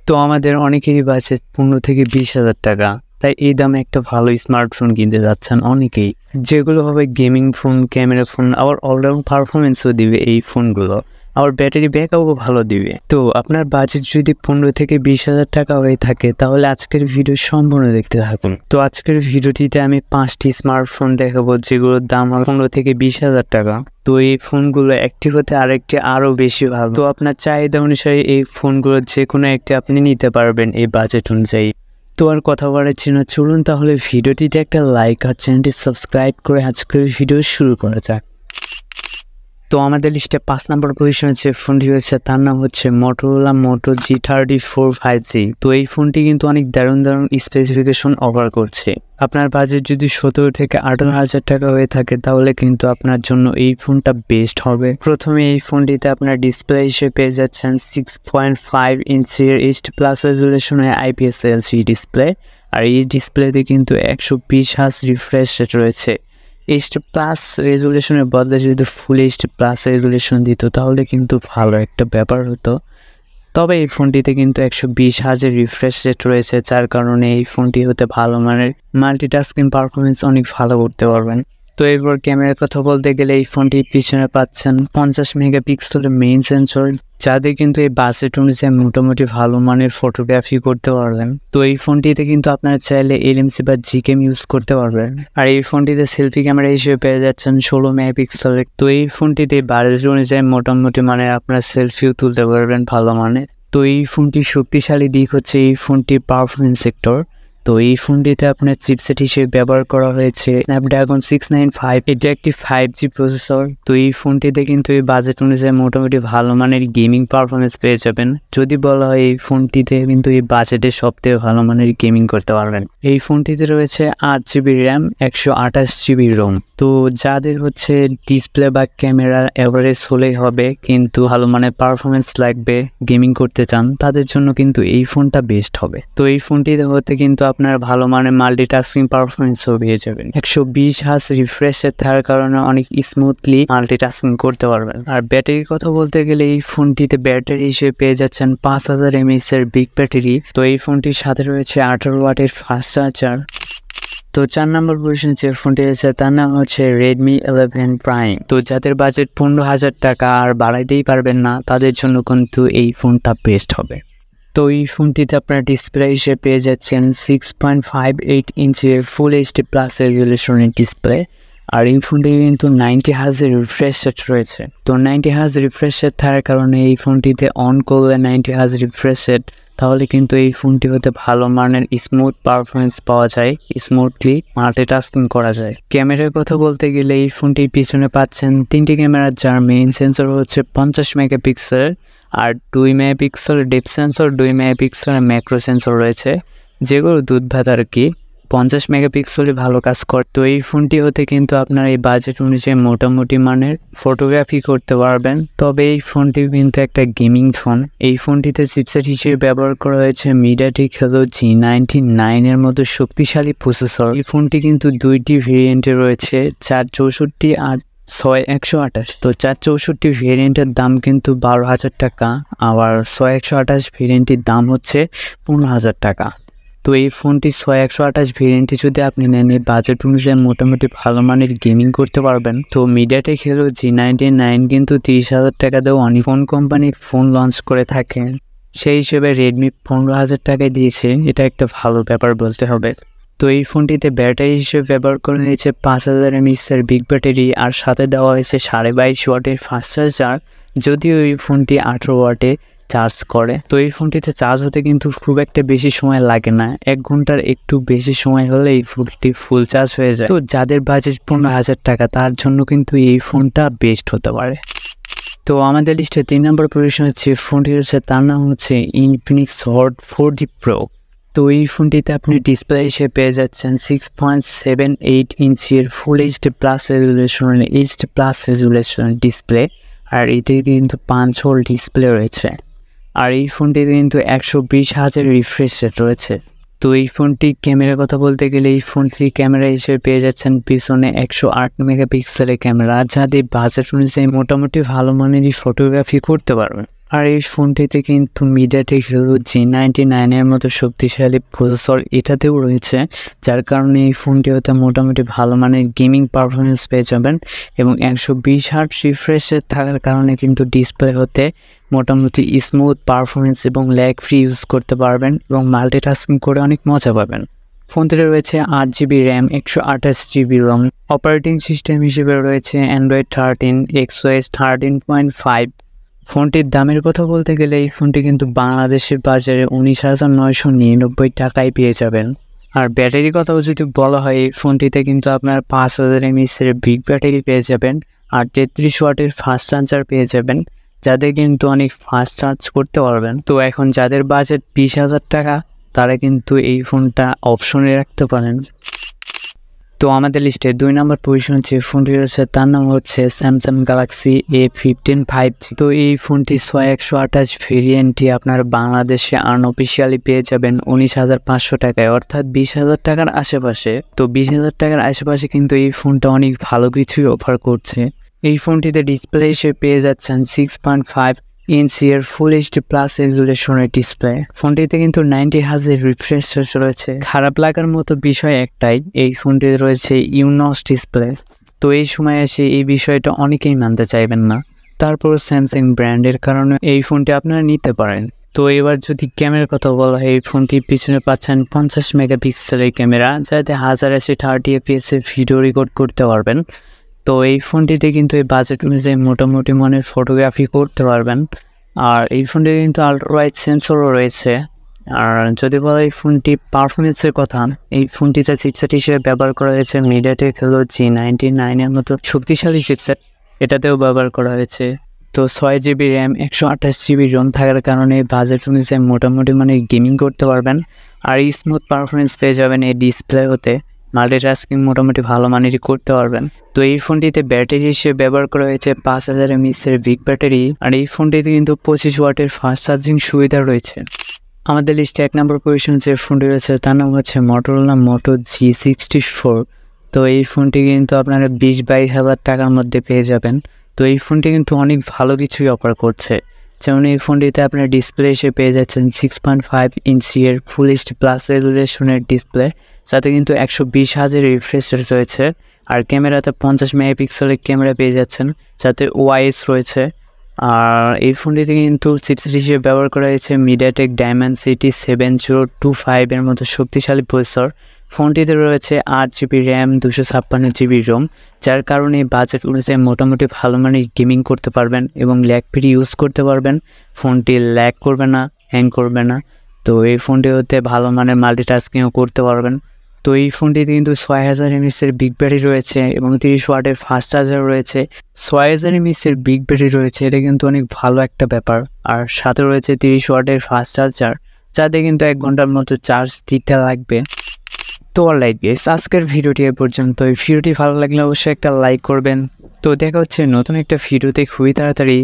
তো আমাদের অনেকেরই বাজেট 15 থেকে 20,000 টাকা, তাই এই দামে একটা ভালো স্মার্টফোন কিনতে যাচ্ছেন অনেকেই, যেগুলো হবে গেমিং ফোন, ক্যামেরা ফোন, আবার অলরাউন্ড পারফরমেন্সও দিবে এই ফোনগুলো, আবার ব্যাটারি ব্যাকআপও ভালো দিবে। তো আপনার বাজেট যদি 15 থেকে 20,000 টাকা হয়ে থাকে তাহলে আজকের ভিডিও সম্পূর্ণ দেখতে থাকুন। তো আজকের ভিডিওটিতে আমি 5টি স্মার্টফোন দেখাবো যেগুলোর দাম 15 থেকে 20,000 টাকা। তো এই ফোনগুলো একটি হতে আরেকটি আরও বেশি ভালো। তো আপনার চাহিদা অনুসারে এই ফোনগুলো যে কোনো একটি আপনি নিতে পারবেন এই বাজেট অনুযায়ী। তো আর কথা বাড়াচ্ছি না, চলুন তাহলে ভিডিওটিতে একটা লাইক আর চ্যানেলটি সাবস্ক্রাইব করে আজকের ভিডিও শুরু করা যাক। তো আমাদের লিস্টে 5 নম্বর পজিশনে যে ফোনটি রয়েছে তার নাম হচ্ছে Motorola Moto G34 5G। তো এই ফোনটি কিন্তু অনেক দারুণ স্পেসিফিকেশন অফার করছে। আপনার বাজেট যদি 17 থেকে 18,000 টাকা হয়ে থাকে তাহলে কিন্তু আপনার জন্য এই ফোনটা বেস্ট হবে। প্রথমে এই ফোনটিতে আপনার ডিসপ্লে হিসেবে পেয়ে যাচ্ছেন 6.5 ইঞ্চির HD+ রেজুলেশনের IPS LCD ডিসপ্লে, আর এই ডিসপ্লেতে কিন্তু 120 হার্জ রিফ্রেশ রেট রয়েছে। HD+ রেজুলেশনের বদলে যদি ফুল HD+ রেজুলেশন দিত তাহলে কিন্তু ভালো একটা ব্যাপার হতো। তবে এই ফোনটিতে কিন্তু 120 হার্জের রিফ্রেশ রেট রয়েছে, যার কারণে এই ফোনটি হতে ভালো মানের মাল্টিটাস্কিং পারফরমেন্স অনেক ভালো করতে পারবেন। তো এরপর ক্যামেরার কথা বলতে গেলে এই ফোনটির পিছনে পাচ্ছেন 50 মেগাপিক্সেলের মেইন সেন্সর, যাতে কিন্তু এই বাজেট অনুযায়ী মোটামুটি ভালো মানের ফটোগ্রাফি করতে পারবেন। তো এই ফোনটিতে কিন্তু আপনারা চাইলে LMC বা Gcam ইউজ করতে পারবেন। আর এই ফোনটিতে সেলফি ক্যামেরা হিসেবে পেয়ে যাচ্ছেন 16 মেগাপিক্সেলের। তো এই ফোনটিতে বাজেট অনুযায়ী মোটামুটি মানে আপনারা সেলফিও তুলতে পারবেন ভালো মানের। তো এই ফোনটির শক্তিশালী দিক হচ্ছে এই ফোনটির পারফরমেন্স সেক্টর। তো এই ফোনটিতে আপনার চিপসেট হিসেবে ব্যবহার করা হয়েছে স্ন্যাপড্রাগন 695, এটা একটি 5G প্রসেসর। তো এই ফোনটিতে কিন্তু এই বাজেট অনুযায়ী মোটামুটি ভালো মানের গেমিং পারফরমেন্স পেয়ে যাবেন। যদি বলা হয় এই ফোনটিতে কিন্তু এই বাজেটে সবথেকে ভালো মানের গেমিং করতে পারবেন। এই ফোনটিতে রয়েছে 8GB র্যাম, 128GB রোম। তো যাদের হচ্ছে ডিসপ্লে বা ক্যামেরা অ্যাভারেজ হলেই হবে কিন্তু ভালো মানের পারফরমেন্স লাগবে, গেমিং করতে চান, তাদের জন্য কিন্তু এই ফোনটা বেস্ট হবে। তো এই ফোনটিতে হতে কিন্তু আপনার ভালো মানের মাল্টিটাস্কিং পারফরমেন্সও পেয়ে যাবেন। 120 হার্জ রিফ্রেশ রেট থাকার কারণে অনেক স্মুথলি মাল্টিটাস্কিং করতে পারবেন। আর ব্যাটারির কথা বলতে গেলে এই ফোনটিতে ব্যাটারি হিসেবে পেয়ে যাচ্ছেন 5000 mAh এর বিগ ব্যাটারি। তো এই ফোনটির সাথে রয়েছে 18 ওয়াটের ফাস্ট চার্জার। তো 4 নম্বর পজিশনে যে ফোনটি আছে তার নাম হচ্ছে Redmi 11 Prime। তো যাদের বাজেট 15,000 টাকা আর বাড়াইতেই পারবেন না তাদের জন্য কিন্তু এই ফোনটা বেস্ট হবে। তো এই ফোনটিতে আপনার ডিসপ্লে হিসেবে পেয়ে যাচ্ছেন 6.58 ইঞ্চের ফুল HD+ রেজুলেশনের ডিসপ্লে, আর এই ফোনটি কিন্তু 90 হার্জের রিফ্রেশ রেট রয়েছে। তো 90 হার্জ রিফ্রেশ রেট থাকার কারণে এই ফোনটিতে অন করলে 90 হার্জ রিফ্রেশ রেট, তাহলে কিন্তু এই ফোনটি হতে ভালো মানের স্মুথ পারফরমেন্স পাওয়া যায়, স্মুথলি মাল্টিটাস্কিং করা যায়। ক্যামেরার কথা বলতে গেলে এই ফোনটির পিছনে পাচ্ছেন 3টি ক্যামেরা, যার মেইন সেন্সর হচ্ছে 50 মেগাপিক্সেল, আর 2 মেগাপিক্সেলের ডেপথ সেন্সর, 2 মেগাপিক্সেলের ম্যাক্রো সেন্সর রয়েছে, যেগুলো দুধভাত আর কি। 50 মেগাপিক্সেলে ভালো কাজ করে। তো এই ফোনটি হতে কিন্তু আপনার এই বাজেট অনুযায়ী মোটামুটি মানের ফটোগ্রাফি করতে পারবেন। তবে এই ফোনটি কিন্তু একটা গেমিং ফোন। এই ফোনটিতে চিপসেট হিসেবে ব্যবহার করা হয়েছে MediaTek Helio G99 এর মতো শক্তিশালী প্রসেসর। এই ফোনটি কিন্তু 2টি ভেরিয়েন্টে রয়েছে, 464 আর 6128। তো 464 ভেরিয়েন্টের দাম কিন্তু 12,000 টাকা, আবার 6128 ভেরিয়েন্টের দাম হচ্ছে 15,000 টাকা। তো এই ফোনটি 6128 ভেরিয়েন্টটি যদি আপনি নেন এই বাজেট অনুযায়ী মোটামুটি ভালো মানের গেমিং করতে পারবেন। তো MediaTek Helio G99 কিন্তু 30,000 টাকা দিয়েও অনেক ফোন কোম্পানি ফোন লঞ্চ করে থাকে, সেই হিসেবে Redmi 15,000 টাকায় দিয়েছে, এটা একটা ভালো ব্যাপার বলতে হবে। তো এই ফোনটিতে ব্যাটারি হিসেবে ব্যবহার করা হয়েছে 5000 mAh এর বিগ ব্যাটারি, আর সাথে দেওয়া হয়েছে 22.5 ওয়াটের ফাস্ট চার্জার, যদিও এই ফোনটি 18 ওয়াটে চার্জ করে। তো এই ফোনটিতে চার্জ হতে কিন্তু খুব একটা বেশি সময় লাগে না, 1 ঘন্টার একটু বেশি সময় হলে এই ফোনটি ফুল চার্জ হয়ে যায়। তো যাদের বাজেট 15,000 টাকা তার জন্য কিন্তু এই ফোনটা বেস্ট হতে পারে। তো আমাদের লিস্টে 3 নম্বর পজিশনে যে ফোনটি রয়েছে তার নাম হচ্ছে Infinix Hot 4G Pro। তো এই ফোনটিতে আপনি ডিসপ্লে হিসেবে পেয়ে যাচ্ছেন 6.78 ইঞ্চির ফুল HD+ রেজুলেশনের ডিসপ্লে, আর এতে কিন্তু 5 হোল ডিসপ্লে রয়েছে। আর এই ফোনটিতে কিন্তু 120 হার্জের রিফ্রেশ রেট রয়েছে। তো এই ফোনটি ক্যামেরার কথা বলতে গেলে এই ফোনটি ক্যামেরা হিসেবে পেয়ে যাচ্ছেন পিছনে 108 মেগাপিক্সেলের ক্যামেরা, যা দিয়ে বাজেট অনুযায়ী মোটামুটি ভালো মানেরই ফটোগ্রাফি করতে পারবেন। আর এই ফোনটিতে কিন্তু মিডিয়াটেক হিলো G99 এর মতো শক্তিশালী প্রসেসর এটাতেও রয়েছে, যার কারণে এই ফোনটি হতে মোটামুটি ভালো মানের গেমিং পারফরমেন্স পেয়ে যাবেন এবং 120 Hz রিফ্রেশে থাকার কারণে কিন্তু ডিসপ্লে হতে মোটামুটি স্মুথ পারফরমেন্স এবং ল্যাগ ফ্রি ইউজ করতে পারবেন এবং মাল্টিটাস্কিং করে অনেক মজা পাবেন। ফোনটিতে রয়েছে 8GB র্যাম, 128GB রম। অপারেটিং সিস্টেম হিসেবে রয়েছে অ্যান্ড্রয়েড 13, XOS 13.5। ফোনটির দামের কথা বলতে গেলে এই ফোনটি কিন্তু বাংলাদেশের বাজারে 19,999 টাকায় পেয়ে যাবেন। আর ব্যাটারির কথাও যদি বলা হয়, এই ফোনটিতে কিন্তু আপনার 5000 mAh বিগ ব্যাটারি পেয়ে যাবেন আর 33 ওয়াটের ফাস্ট চার্জার পেয়ে যাবেন, যাদের কিন্তু অনেক ফাস্ট চার্জ করতে পারবেন। তো এখন যাদের বাজেট 20,000 টাকা, তারা কিন্তু এই ফোনটা অপশনে রাখতে পারেন। তো আমাদের লিস্টে 2 নম্বর পজিশন যে ফোনটি রয়েছে তার নাম হচ্ছে স্যামসাং গ্যালাক্সি A15 5G। তো এই ফোনটি 6128 ভেরিয়েন্টটি আপনার বাংলাদেশে আনঅফিসিয়ালি পেয়ে যাবেন 19,500 টাকায়, অর্থাৎ 20,000 টাকার আশেপাশে। তো 20,000 টাকার আশেপাশে কিন্তু এই ফোনটা অনেক ভালো কিছুই অফার করছে। এই ফোনটিতে ডিসপ্লে হিসেবে পেয়ে যাচ্ছেন 6.5 ইঞ্চির ফুল এইচডি প্লাস রেজুলেশনের ডিসপ্লে। ফোনটিতে কিন্তু 90 Hz রিফ্রেশ রেট রয়েছে। খারাপ লাগার মতো বিষয় একটাই, এই ফোনটিতে রয়েছে ইউনস ডিসপ্লে। তো এই সময় এসে এই বিষয়টা অনেকেই মানতে চাইবেন না, তারপর স্যামসাং ব্র্যান্ডের কারণে এই ফোনটি আপনারা নিতে পারেন। তো এবার যদি ক্যামেরার কথা বলা হয়, এই ফোনটির পিছনে পাচ্ছেন 50 মেগাপিক্সেলের ক্যামেরা, যাতে 1080 fps ভিডিও রেকর্ড করতে পারবেন। তো এই ফোনটিতে কিন্তু এই বাজেট অনুযায়ী মোটামুটি মানের ফটোগ্রাফি করতে পারবেন। আর এই ফোনটিতে কিন্তু আল্ট্রা ওয়াইড সেন্সরও রয়েছে। আর যদি বলা এই ফোনটি পারফরমেন্সের কথা, এই ফোনটিতে চিপসেট হিসেবে ব্যবহার করা হয়েছে মিডিয়াটেক হিলো G99 এর মতো শক্তিশালী চিপসেট, এটাতেও ব্যবহার করা হয়েছে। তো 6GB র্যাম, 128GB রম থাকার কারণে বাজেট অনুযায়ী মোটামুটি মানে গেমিং করতে পারবেন আর স্মুথ পারফরমেন্স পেয়ে যাবেন এই ডিসপ্লে হতে। মাল্টিটাস্কিং মোটামুটি ভালো মানেরই করতে পারবেন। তো এই ফোনটিতে ব্যাটারি হিসেবে ব্যবহার করা হয়েছে 5000 mAh বিগ ব্যাটারি, আর এই ফোনটিতে কিন্তু 25 ওয়াটের ফাস্ট চার্জিং সুবিধা রয়েছে। আমাদের লিস্টে 1 নম্বর পজিশন যে ফোনটি রয়েছে তার নাম হচ্ছে মোটোরোলা মোটো G64। তো এই ফোনটি কিন্তু আপনারা 20-22 হাজার টাকার মধ্যে পেয়ে যাবেন। তো এই ফোনটি কিন্তু অনেক ভালো কিছুই অফার করছে, যেমন এই ফোনটিতে আপনার ডিসপ্লে এসে পেয়ে যাচ্ছেন 6.5 ইঞ্চির ফুল এইচডি প্লাস রেজুলেশনের ডিসপ্লে, সাথে কিন্তু 120 Hz রিফ্রেশ রেট রয়েছে। আর ক্যামেরাতে 50 মেগাপিক্সেলের ক্যামেরা পেয়ে যাচ্ছেন, যাতে ওআইএস রয়েছে। আর এই ফোনটিতে কিন্তু চিপসেট হিসেবে ব্যবহার করা হয়েছে মিডিয়াটেক ডায়মেনসিটি 7025 এর মতো শক্তিশালী প্রসেসর। ফোনটিতে রয়েছে 8GB র্যাম, 256GB রম, যার কারণে বাজেট অনুযায়ী মোটামুটি ভালো মানের গেমিং করতে পারবেন এবং ল্যাগ ফ্রি ইউজ করতে পারবেন। ফোনটি ল্যাগ করবে না, হ্যাং করবে না। তো এই ফোনটি হতে ভালো মানের মাল্টিটাস্কিংও করতে পারবেন। তো এই ফোনটিতে কিন্তু 6000 mAh বিগ ব্যাটারি রয়েছে এবং 30 ওয়াটের ফাস্ট চার্জার রয়েছে। 6000 mAh বিগ ব্যাটারি রয়েছে, এটা কিন্তু অনেক ভালো একটা ব্যাপার। আর সাথে রয়েছে 30 ওয়াটের ফাস্ট চার্জার, যাতে কিন্তু 1 ঘন্টার মতো চার্জ দিতে লাগবে। তো অলরাইট গাইস, আজকের ভিডিওটি এ পর্যন্ত। এই ভিডিওটি ভালো লাগলে অবশ্যই একটা লাইক করবেন। তো দেখা হচ্ছে নতুন একটা ভিডিওতে খুবই তাড়াতাড়ি।